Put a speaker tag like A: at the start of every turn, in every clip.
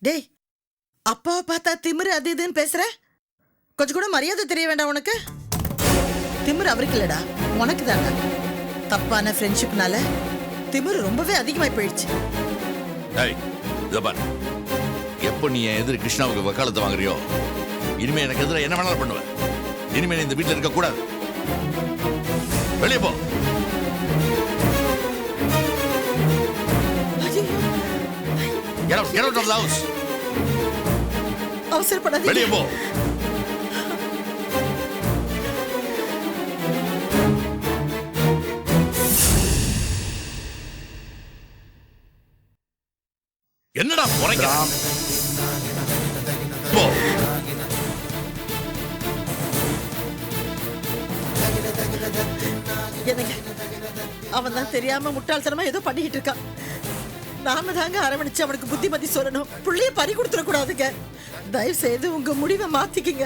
A: டேய், அப்பாவை பார்த்தா திமிரு அது இதுன்னு பேசுற? கொஞ்சம் கூட மரியாதை தெரிய வேண்டாம் உனக்கு? திமிரு அவருக்கு இல்லடா, உனக்கு தானே. தப்பான ஃப்ரெண்ட்ஷிப்னால திமிரு ரொம்பவே அதிகமாய் போயிடுச்சு.
B: எப்போ நீ எதிரி கிருஷ்ணாவுக்கு வக்காலத்தை வாங்குறியோ, இனிமே எனக்கு எதிராக என்ன வேணாலும் பண்ணுவேன். இனிமே இந்த வீட்டில் இருக்க கூடாது. வெளியே போ. Get out of the house.
A: அவசரப்படாதீங்க.
B: வெளியே போ. என்னடா முறைக்கிறான்? போ.
A: எனக்கு அவன் தான் தெரியாம முட்டாள்தனமா ஏதோ பண்ணிக்கிட்டு இருக்கான். நாம தாங்க அரவணைச்சு அவனுக்கு புத்திமதி சொல்லணும். புள்ளைய பறி கொடுத்துட கூடாதுங்க. தயவு செய்து உங்க முடிவை மாத்திக்கிங்க.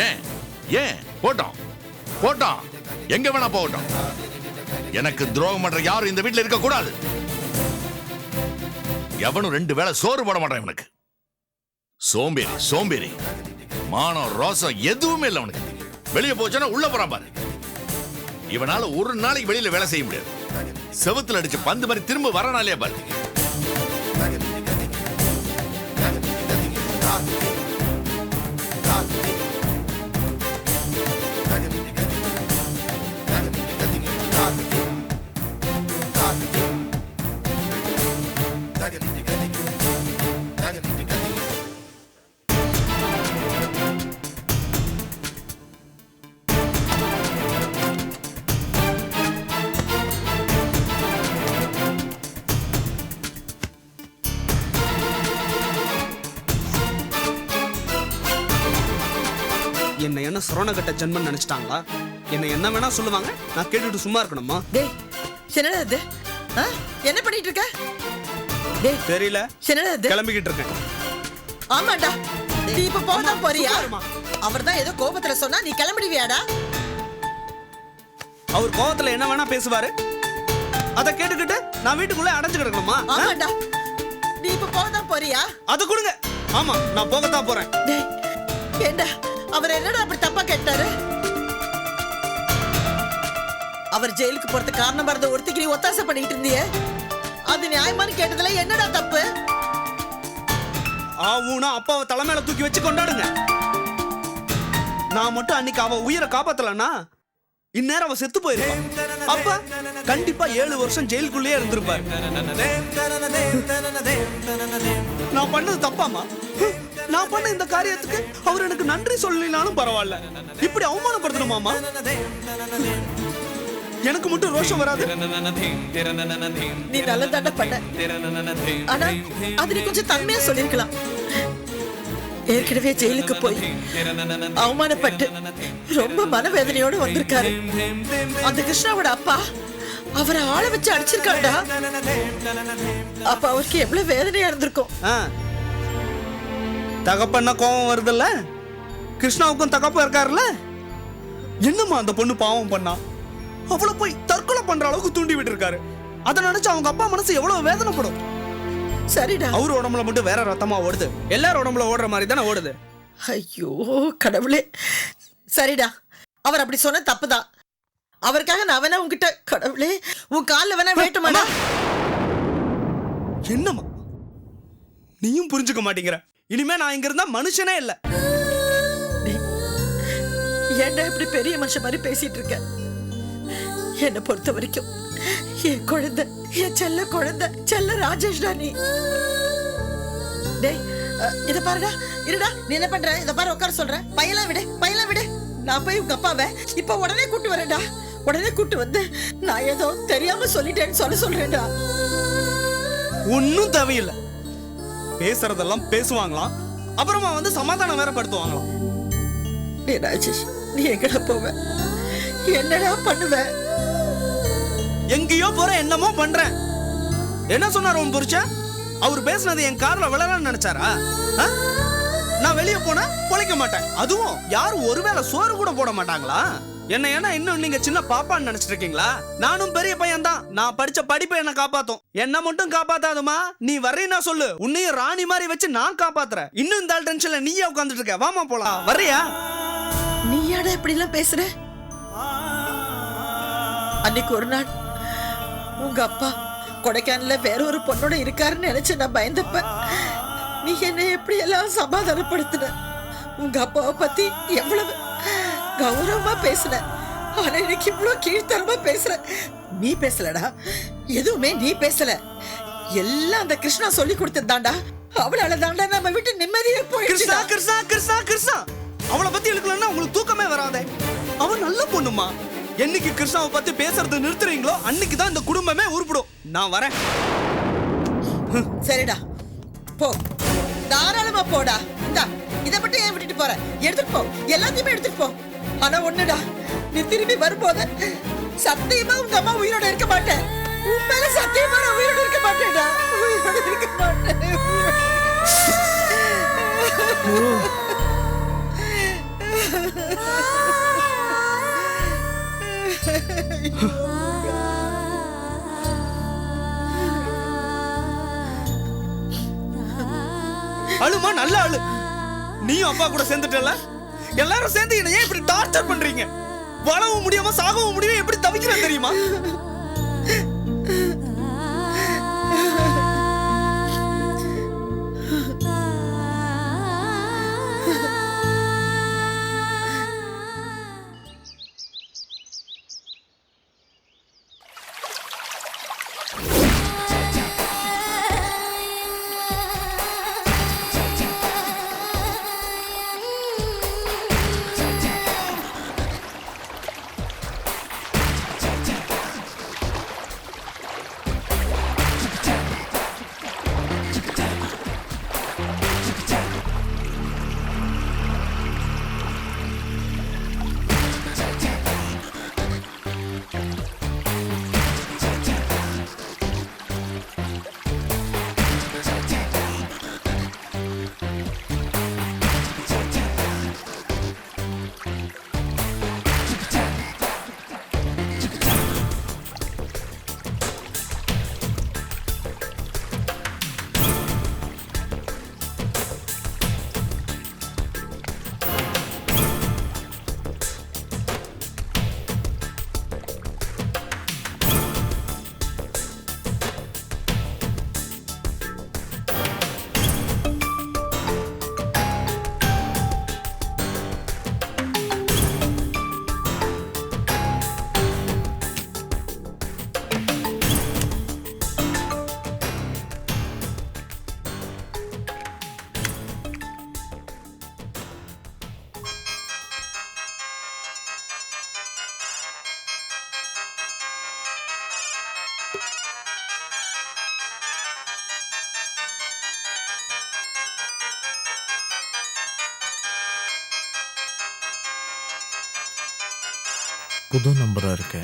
B: ஏன் ஏன் போட்டோம் போட்டோம், எங்க வேணா போகட்டும். எனக்கு துரோகம் பண்ற யாரும் இந்த வீட்டுல இருக்க கூடாது. எவனும் 2 வேளை சோறு போட மாட்டான். எனக்கு சோம்பேறி சோம்பேறி, மானம் ரோசம் எதுவுமே இல்லை அவனுக்கு. வெளியே போச்சுன்னா உள்ள போறான் பாரு. இவனால ஒரு நாளைக்கு வெளியில வேலை செய்ய முடியாது. செவுத்துல அடிச்சு பந்து மாதிரி திரும்ப வரனாலே பாரு.
C: என்ன என்ன சரணகட்ட ஜென்மன் நினைச்சிட்டாங்களா? என்ன என்ன வேணா சொல்லுவாங்க, நான் கேட்டுட்டு சும்மா இருக்கணுமா?
A: டேய், என்னடா இது? என்ன பண்ணிட்டு இருக்க? டேய்,
C: தெரியல.
A: என்னடா இது?
C: கிளம்பிக்கிட்டு இருக்கேன்.
A: ஆமாடா, நீ இப்ப போனா போறியா? அவர்தான் ஏதோ கோபத்துல சொன்னா நீ கிளம்பிடுவியாடா?
C: அவர் கோபத்துல என்ன வேணா பேசுவாரு, அத கேட்டுக்கிட்டு நான் வீட்டுக்குள்ள அடைஞ்சு கிடக்கணுமா?
A: ஆமாடா, நீ இப்ப போனா போறியா?
C: அத கொடுங்க. ஆமா, நான் போகத்தான் போறேன்.
A: டேய், ஏண்டா அவர் என்னடா அப்படி தப்பா கேட்டாரு? அவர் ஜெயிலுக்கு போறதுக்கு காரணம் மறந்த ஒருத்திக்கு நீ ஒத்தாசை பண்ணிட்டு இருந்தியே, அது நியாயமானு கேட்டதுல என்னடா தப்பு?
C: ஆவுனா அப்பாவை தலைமையில தூக்கி வச்சு கொண்டாடுங்க. நான் மட்டும் அன்னைக்கு அவ உயிரை காப்பாத்தலனா இந்நேரம் அவ செத்து போயிருப்பான். அப்ப கண்டிப்பா 7 வருஷம் ஜெயிலுக்குள்ளேயே இருந்திருப்பாரு. நான் பண்ணது தப்பாமா? நான் பண்ண இந்த காரியத்துக்கு அவர் எனக்கு நன்றி சொல்லலினாலும் பரவாயில்ல, இப்படி அவமானப்படுத்தணுமாமா? எனக்கு மட்டும் ரோஷம் வராது.
A: நீ நல்ல தண்டை பண்ண, ஆனா அது நீ கொஞ்சம் தன்மையா சொல்லிருக்கலாம். ஏற்கனவே ஜெயிலுக்கு போய் அவமானப்பட்டு ரொம்ப மனவேதனையோட வந்திருக்காரு. அந்த கிருஷ்ணாவோட அப்பா அவரை ஆள வச்சு அடிச்சிருக்காண்டா. அப்ப அவருக்கு எவ்வளவு வேதனையா இருந்திருக்கும்.
C: தகப்பன்னா கோபம் வருதுல்ல, கிருஷ்ணாவுக்கும் தகப்பா இருக்காருல்ல. என்னம்மா அந்த பொண்ணு பாவம் பண்ணா? அவளை போய் தற்கொலை பண்ற அளவுக்கு தூண்டி விட்டு இருக்காரு. அதை நினைச்சு அவங்க அப்பா மனசு எவ்வளவு வேதனைப்படும்.
A: சரிடா,
C: அவர் உடம்புல மட்டும் வேற ரத்தமா ஓடுது, எல்லாரும் உடம்புல ஓடுற மாதிரி தானே ஓடுது.
A: ஐயோ கடவுளே. சரிடா, அவர் அப்படி சொன்ன தப்புதான். அவருக்காக நான் வேணா உன்கிட்ட கடவுளே உன் காலில் வேணா வேட்டுமாடா.
C: என்னம்மா நீயும் புரிஞ்சுக்க மாட்டேங்கிற? இனிமே நான் இங்க இருந்தா மனுஷனே இல்ல.
A: ஏன்டா இப்படி பெரிய மனுஷன் மாதிரி பேசிட்டு இருக்க? என்னை பொறுத்த வரைக்கும் என் குழந்தை, என் செல்ல குழந்தை, செல்ல ராஜேஷ்டா நீ. டேய், இத பாருடா, இருடா. நீ என்ன பண்ற? இத பாரு, உட்கார சொல்றேன். பையெல்லாம் விடு, பையெல்லாம் விடு. நான் போய் உங்க அப்பாவை இப்ப உடனே கூட்டு வரேன்டா. உடனே கூட்டு வந்து நான் ஏதோ தெரியாம சொல்லிட்டேன்னு சொல்றேன்டா.
C: ஒன்னும் தேவையில்லை. பேசுறதெல்லாம் பேசுவாங்களாம், அப்புறமா வந்து சமாதானம் வேற படுத்துவாங்களாம்.
A: நீ ராஜேஷ், நீ எங்கடா போவ? என்னடா பண்ணுவ?
C: எங்கேயோ போற, என்னமோ பண்றேன். என்ன சொன்னார் உன் புருஷன்? அவர் பேசுனது என் கார்ல விழலான்னு நினைச்சாரா? நான் வெளியே போனா பொழைக்க மாட்டேன், அதுவும் யாரும் ஒருவேளை சோறு கூட போட மாட்டாங்களா? என்ன ஏன்னா இன்னும் நீங்க சின்ன பாப்பான்னு நினைச்சிட்டு இருக்கீங்களா? நானும் பெரிய பையன் தான். நான் படிச்ச படிப்பை என்ன காப்பாத்தும். என்ன மட்டும் காப்பாத்தாதுமா. நீ வர்றீன்னா சொல்லு, உன்னையும் ராணி மாதிரி வச்சு நான் காப்பாத்துறேன். இன்னும் இந்த டென்ஷன்ல நீயே உட்காந்துட்டு இருக்க. வாமா போலாம். வர்றியா?
A: நீ யாடா இப்படி எல்லாம் பேசுற? அன்னைக்கு ஒரு நாள் உங்க அப்பா கொடைக்கானல்ல வேற ஒரு பொண்ணோட இருக்காருன்னு நினைச்சு நான் பயந்தப்ப நீ என்ன எப்படி எல்லாம் சமாதானப்படுத்தின. உங்க அப்பாவை பத்தி எவ்வளவு கௌரவமா பேசுன. ஆனா எனக்கு இவ்வளவு கீழ்த்தரமா பேசுற. நீ பேசலடா, எதுவுமே நீ பேசல. எல்லாம் அந்த கிருஷ்ணா சொல்லி கொடுத்ததாண்டா. அவளால தாண்டா நம்ம விட்டு நிம்மதியே போயிடுச்சு.
C: கிருஷ்ணா கிருஷ்ணா கிருஷ்ணா கிருஷ்ணா அவளை பத்தி எழுக்கலன்னா உங்களுக்கு தூக்கமே வராதே. அவன் நல்ல பொண்ணுமா. என்னைக்கு கிருஷ்ணாவை பத்தி பேசுறது நிறுத்துறீங்களோ அன்னைக்கு தான் இந்த குடும்பமே உருப்பிடும். நான் வரேன்.
A: சரிடா, போ, தாராளமா போடா. இந்தா இதை மட்டும் ஏன் விட்டுட்டு போற? எடுத்துட்டு போ, எல்லாத்தையுமே எடுத்துட்டு போ. ஆனா ஒண்ணுடா, நீ திரும்பி வரும்போது சத்தியமா உங்க அம்மா உயிரோட இருக்க மாட்டேன். உன் மேல சத்தியமா நான் உயிரோட இருக்க மாட்டேன்டா. உயிரோட இருக்க மாட்டேன்.
C: அழுமா, நல்ல அழு. நீயும் அப்பா கூட சேர்ந்துட்டல. எல்லாரும் சேர்ந்து என்ன ஏன் இப்படி டார்ச்சர் பண்றீங்க? வாழவும் முடியாம சாகவும் முடியாம எப்படி தவிக்கிறேன் தெரியுமா?
D: புது நம்பரா இருக்கு.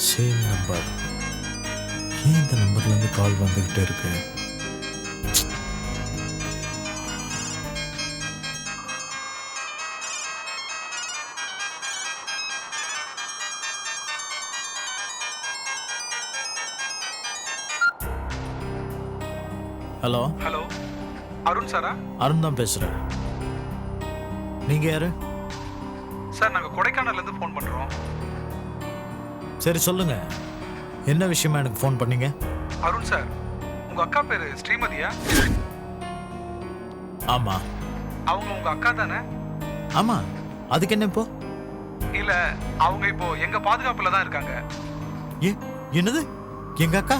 D: Same number. ஏன் இந்த நம்பர்ல இருந்து கால் வந்துகிட்டே இருக்கு? ஹலோ
E: ஹலோ, அருண் சாரா?
D: அருண் தான் பேசுறேன். நீங்க யாரு?
E: சார், நாங்கள் கொடைக்கானல்லேருந்து ஃபோன் பண்ணுறோம்.
D: சரி சொல்லுங்க, என்ன விஷயமா எனக்கு ஃபோன் பண்ணீங்க?
E: அருண் சார், உங்கள் அக்கா பேர் ஸ்ரீமதியா?
D: ஆமா.
E: அவங்க உங்கள் அக்கா தானே?
D: ஆமா, அதுக்கு என்ன இப்போ?
E: இல்லை, அவங்க இப்போ எங்கள் பாதுகாப்பில் தான் இருக்காங்க.
D: என்னது? எங்க அக்கா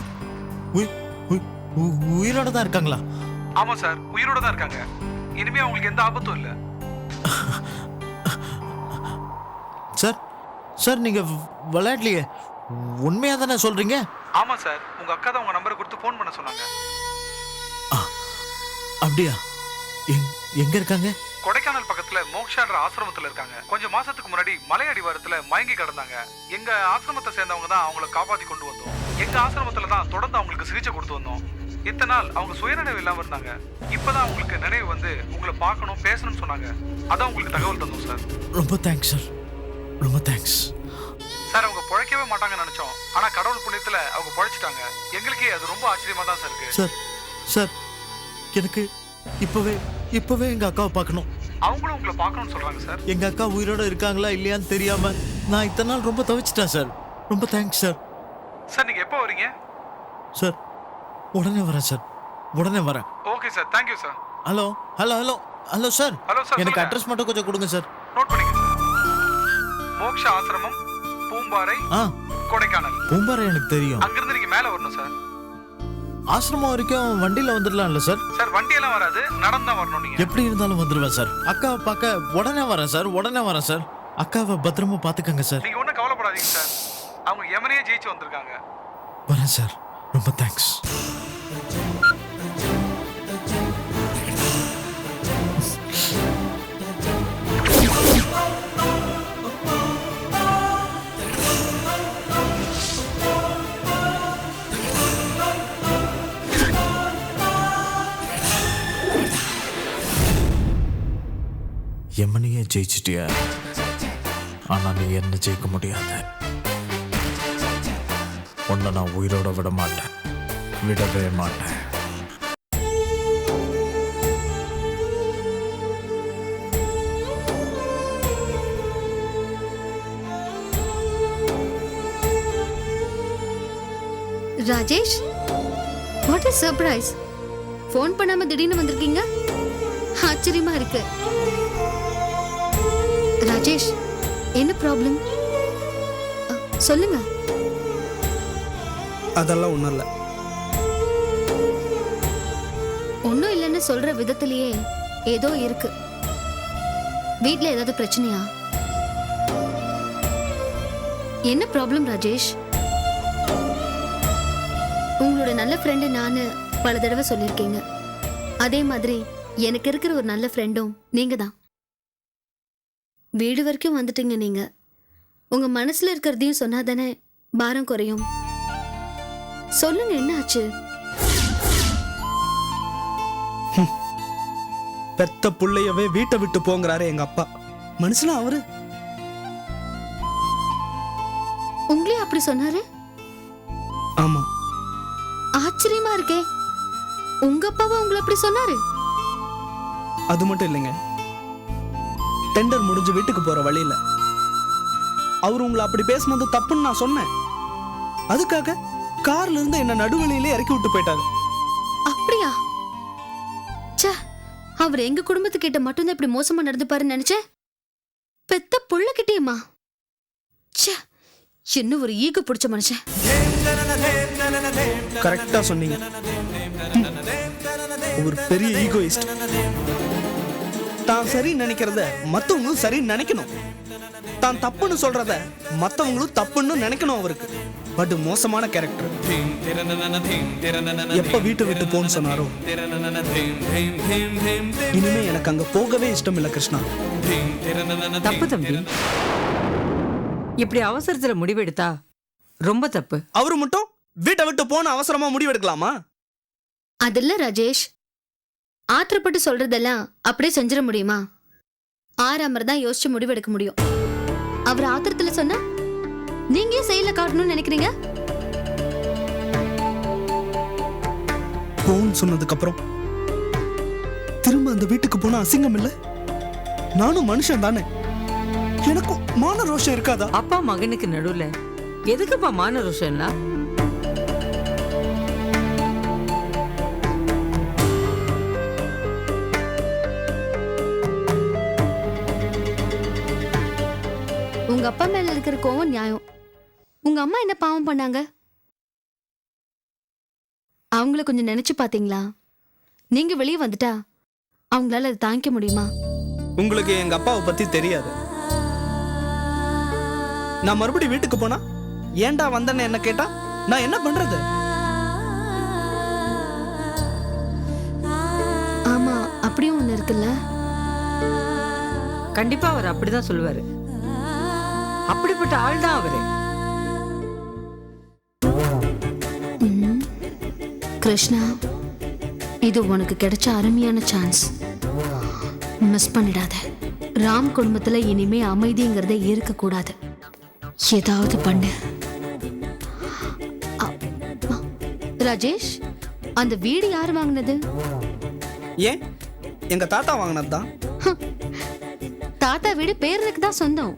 D: உயிரோட தான் இருக்காங்களா?
E: ஆமாம் சார், உயிரோட தான் இருக்காங்க. இனிமே அவங்களுக்கு எந்த ஆபத்தும் இல்லை.
D: சார் சார், நீங்க விளையாடலையே, உண்மையா தானே சொல்றீங்க?
E: ஆமாம் சார், உங்க அக்கா தான் உங்க நம்பரை கொடுத்து ஃபோன் பண்ண சொன்னாங்க.
D: அப்படியா? எங்க இருக்காங்க?
E: கொடைக்கானல் பக்கத்துல மோக்ஷான்ற ஆசிரமத்துல இருக்காங்க. கொஞ்சம் மாசத்துக்கு முன்னாடி மலை அடிவாரத்துல மயங்கி கிடந்தாங்க. எங்க ஆசிரமத்தை சேர்ந்தவங்க தான் அவங்கள காப்பாத்தி கொண்டு வந்தோம். எங்க ஆசிரமத்துல தான் தொடர்ந்து அவங்களுக்கு சிகிச்சை கொடுத்து வந்தோம். இத்தனை நாள் அவங்க சுயநினைவு இல்லாம இருந்தாங்க. இப்பதான் அவங்களுக்கு நினைவு வந்து உங்களை பார்க்கணும் பேசணும்னு சொன்னாங்க. அதான் உங்களுக்கு தகவல் தந்தோம் சார்.
D: ரொம்ப தேங்க்ஸ் சார், ரொம்ப தேங்க்ஸ்
E: சார். அவங்க பிழைக்கவே மாட்டாங்கன்னு நினைச்சோம். ஆனா கடவுள் புண்ணியத்துல அவங்க பிழைச்சிட்டாங்க. எங்களுக்கே அது ரொம்ப ஆச்சரியமா தான் சார் இருக்கு.
D: சார். சார் எனக்கு இப்பவே எங்க அக்காவை பார்க்கணும்.
E: அவங்களும் உங்களை பார்க்கணும்னு சொல்றாங்க சார்.
D: எங்க அக்கா உயிரோட இருக்காங்களா இல்லையான்னு தெரியாம நான் இத்தனை நாள் ரொம்ப தவிச்சிட்டேன் சார். ரொம்ப தேங்க்ஸ் சார்.
E: சார் நீங்க எப்போ வரீங்க?
D: சார் உடனே வரேன் சார், உடனே வரேன்.
E: Okay sir, thank you sir.
D: Hello hello hello hello sir.
E: Hello sir,
D: எனக்கு
E: சொல்லுங்க.
D: அட்ரஸ் மட்டும் கொஞ்சம் கொடுங்க சார்.
E: நோட் பண்ணிக்க சார். மோக்ஷ ஆசிரமம், பூம்பாறை, கொடைக்கானல்.
D: பூம்பாறை எனக்கு தெரியும்.
E: அங்கிருந்து நீங்க மேல வரணும் சார்.
D: ஆசிரமம் வரைக்கும் வண்டியில வந்துடலாம்ல சார்?
E: சார் வண்டியெல்லாம் வராது, நடந்து தான் வரணும் நீங்க.
D: எப்படி இருந்தாலும் வந்துடுவேன் சார். அக்காவை பார்க்க உடனே வரேன் சார், உடனே வரேன் சார். அக்காவை பத்திரமா பார்த்துக்கங்க சார்.
E: நீங்க ஒன்றும் கவலைப்படாதீங்க சார். அவங்க எமனையே ஜெயிச்சு வந்திருக்காங்க.
D: வரேன் சார், ரொம்ப தேங்க்ஸ். எமனையே ஜெயிச்சிட்டியா? ஆனா நீ என்ன ஜெயிக்க முடியாது. உன்னை நான் உயிரோட விட மாட்டேன், விடவே மாட்டேன்.
F: Rajesh, what is surprise? Phone பண்ணாம திடீர்னு வந்திருக்கீங்க, ஆச்சரியமா இருக்கு. ராஜேஷ், என்ன ப்ராப்ளம் சொல்லுங்க.
C: அதெல்லாம் ஒண்ணும் இல்ல.
F: ஒன்னும் இல்லைன்னு சொல்ற விதத்திலேயே ஏதோ இருக்கு. வீட்ல ஏதாவது பிரச்சனையா? என்ன ப்ராப்ளம் ராஜேஷ்? உங்களோட நல்ல ஃப்ரெண்டு நான் பல தடவை சொல்லியிருக்கீங்க. அதே மாதிரி எனக்கு இருக்கிற ஒரு நல்ல ஃப்ரெண்டும் நீங்க தான். வீடு வரைக்கும் வந்துட்டீங்க. நீங்க உங்க மனசுல இருக்கிறதையும் சொன்னாதானே பாரம் குறையும். சொல்லுங்க, என்ன ஆச்சு?
C: பெத்த புள்ளையவே வீட்டை விட்டு போங்கிறாரு எங்க அப்பா. மனுஷனா அவரு?
F: உங்களே அப்படி சொன்னாரு?
C: ஆமா.
F: ஆச்சரியமா இருக்கே. உங்க அப்பாவா உங்களை அப்படி சொன்னாரு?
C: அது மட்டும் இல்லைங்க, டெண்டர் முடிஞ்சு வீட்டுக்கு போற வழியில அவர் உங்களை அப்படி பேசினது தப்புன்னு நான் சொன்னேன். அதுக்காக கார்ல இருந்து என்ன நடுவழியிலே இறக்கி விட்டு போயிட்டாரு.
F: அப்படியா? ச்சே, அவர் எங்க குடும்பத்துக்கிட்ட மட்டும்தான் இப்படி மோசமா நடந்துப்பாருன்னு நினைச்சேன். பெத்த புள்ள கிட்டேயுமா? ச்சே, என்ன ஒரு ஈகோ பிடிச்ச மனுஷன்.
C: கரெக்டா சொன்னீங்க. ஒரு பெரிய ஈகோயிஸ்ட். தான் சரி நினைக்கிறத மத்தவங்களும் சரி நினைக்கணும். தான் தப்புன்னு சொல்றத மத்தவங்களும் தப்புன்னு நினைக்கணும் அவருக்கு. பட் மோசமான கேரக்டர். எப்ப வீட்டை விட்டு போன்னு சொன்னாரோ இனிமே எனக்கு அங்க போகவே இஷ்டம் இல்ல கிருஷ்ணா.
G: தப்பு தம்பி, இப்படி அவசரத்துல முடிவெடுத்தா ரொம்ப தப்பு.
C: அவரு மட்டும் வீட்டை விட்டு போன அவசரமா முடிவெடுக்கலாமா?
F: அதில்ல ராஜேஷ், ஆத்திரப்பட்டு சொல்றதெல்லாம் அப்படியே செஞ்சிட முடியுமா? ஆறாமர் தான் யோசிச்சு முடிவெடுக்க முடியும். அவர் ஆத்திரத்துல சொன்னா நீங்க ஏன் செயல காட்டணும்னு நினைக்கிறீங்க?
C: போன்னு சொன்னதுக்கு அப்புறம் திரும்ப அந்த வீட்டுக்கு போனா அசிங்கம் இல்ல? நானும் மனுஷன் தானே, எனக்கும் மான ரோஷம் இருக்காதா?
G: அப்பா மகனுக்கு நடுவுல எதுக்குப்பா மான ரோஷம்லாம்?
F: உங்க அப்பா மேல இருக்கிற கோவம் நியாயம். உங்க அம்மா என்ன பாவம் பண்ணாங்க? அவங்கள கொஞ்சம் நினைச்சு பாத்தீங்களா? நீங்க வெளியே வந்துட்டா அவங்களால அதை தாங்கிக்க முடியுமா?
C: உங்களுக்கு எங்க அப்பாவை பத்தி தெரியாது. நான் மறுபடியும் வீட்டுக்கு போனா ஏன்டா வந்தேன்னு என்ன கேட்டா நான் என்ன பண்றது?
F: இருக்குல்ல?
G: கண்டிப்பா அவர் அப்படிதான் சொல்லுவாரு. அப்படிப்பட்ட ஆள் தான் அவரு.
F: ம். கிருஷ்ணா, இது உனக்கு கிடைச்ச அருமையான சான்ஸ். மிஸ் பண்ணிடாத. ராம் குடும்பத்துல இனிமே அமைதிங்கிறதே இருக்கக்கூடாது. ஏதாவது பண்ணு. அ, அ, ராஜேஷ், அந்த வீடு யார் வாங்கினது?
C: ஏன் எங்க தாத்தா வாங்கினது தான்.
F: தாத்தா வீடு பேருக்கு தான் சொந்தம்.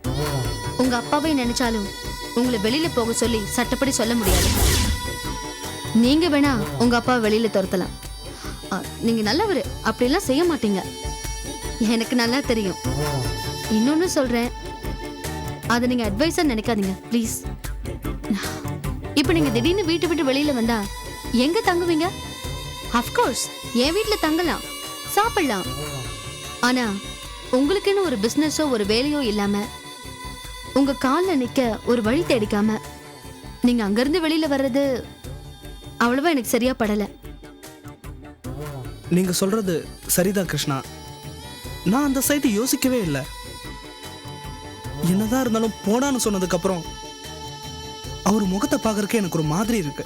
F: உங்க அப்பாவை நினைச்சாலும் உங்களை வெளியில போக சொல்லி சட்டப்படி சொல்ல முடியாது. நீங்க வேணா உங்க அப்பாவை வெளியில துரத்தலாம். நீங்க நல்லவரு, அப்படிலாம் செய்ய மாட்டீங்க. எனக்கு நல்லா தெரியும். இன்னொன்னு சொல்றேன், அதை நீங்க அட்வைஸா நினைக்காதீங்க ப்ளீஸ். இப்ப நீங்க திடீர்னு வீட்டை விட்டு வெளியில வந்தா எங்க தங்குவீங்க? அஃப்கோர்ஸ் என் வீட்டுல தங்கலாம், சாப்பிடலாம். ஆனா உங்களுக்குன்னு ஒரு பிசினஸோ ஒரு வேலையோ இல்லாம உங்க கால்ல நிக்க ஒரு வழி தேடிக்காம நீங்க அங்கிருந்து வெளியில வர்றது அவ்வளவா எனக்கு சரியா படல.
C: நீங்க சொல்றது சரிதான் கிருஷ்ணா. நான் அந்த சைடு யோசிக்கவே இல்லை. என்னதான் இருந்தாலும் போடான்னு சொன்னதுக்கு அப்புறம் அவர் முகத்தை பார்க்கறதுக்கு எனக்கு ஒரு மாதிரி இருக்கு.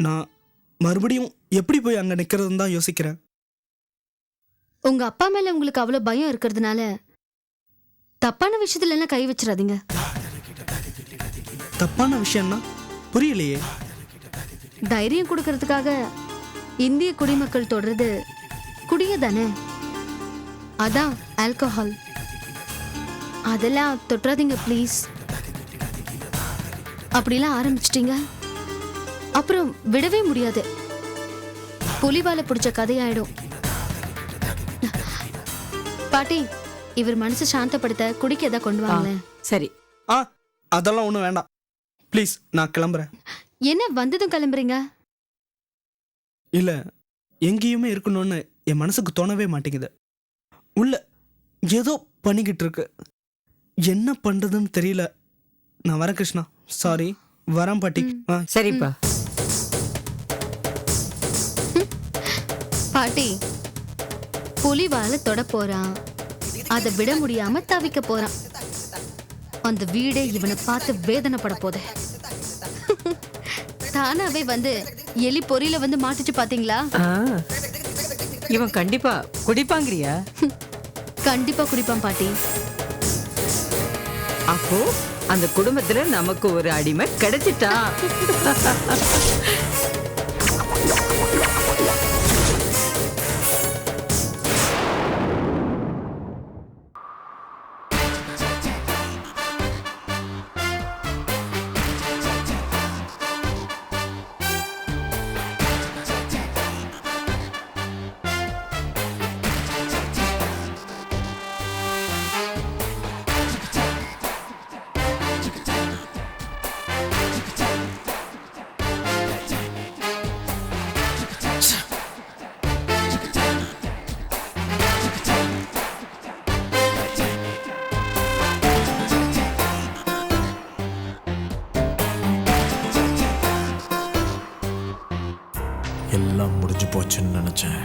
C: நான் மறுபடியும் எப்படி போய் அங்க நிக்கிறதுன்னு தான் யோசிக்கிறேன்.
F: உங்க அப்பா மேல உங்களுக்கு அவ்வளவு பயம் இருக்கிறதுனால தப்பான விஷயத்துல எல்லாம் கை வச்சிடாதீங்க.
C: தப்பான விஷயம்னா புரியலையே.
F: தைரியம் கொடுக்கறதுக்காக இந்திய குடிமக்கள் தொடர்றது குடிய தானே, அதான் ஆல்கஹால். அதெல்லாம் தொட்டாதீங்க ப்ளீஸ். அப்படிலாம் ஆரம்பிச்சிட்டீங்க அப்புறம் விடவே முடியாது. புலிவால பிடிச்ச கதையாயிடும். பாட்டி, இவர் மனசு சாந்தப்படுத்த குடிக்க எதாவது கொண்டு வாங்க.
G: சரி.
C: அதெல்லாம் ஒன்றும் வேண்டாம் ப்ளீஸ், நான் கிளம்புறேன்.
F: என்ன வந்ததும் கிளம்புறீங்க?
C: இல்லை, எங்கேயுமே இருக்கணும்னு என் மனசுக்கு தோணவே மாட்டேங்குது. உள்ள ஏதோ பண்ணிக்கிட்டு இருக்கு. என்ன பண்றதுன்னு தெரியல. நான் வரேன் கிருஷ்ணா. சாரி, வரேன் பாட்டி.
G: சரிப்பா.
F: பாட்டி, புலிவால தொட போறான், அதை விட முடியாம தவிக்க போறான். அந்த வீடே இவனை பார்த்து வேதனைப்பட போதே. தானாவே வந்து எலி பொறியில வந்து மாட்டிச்சு பாத்தீங்களா?
G: இவன் கண்டிப்பா குடிப்பாங்கிறியா?
F: கண்டிப்பா குடிப்பான் பாட்டி.
G: அப்போ அந்த குடும்பத்துல நமக்கு ஒரு அடிமை கிடைச்சிட்டா.
D: எல்லாம் முடிஞ்சு போச்சுன்னு நினைச்சேன்.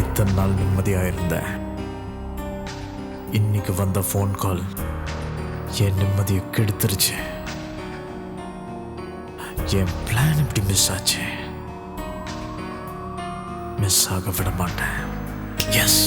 D: இத்தனை நாள் நிம்மதியா இருந்தேன். இன்னைக்கு வந்த ஃபோன் கால் என் நிம்மதியை கெடுத்துருச்சு. என் பிளான் இப்படி மிஸ் ஆச்சு. மிஸ் ஆக விட மாட்டேன். எஸ்.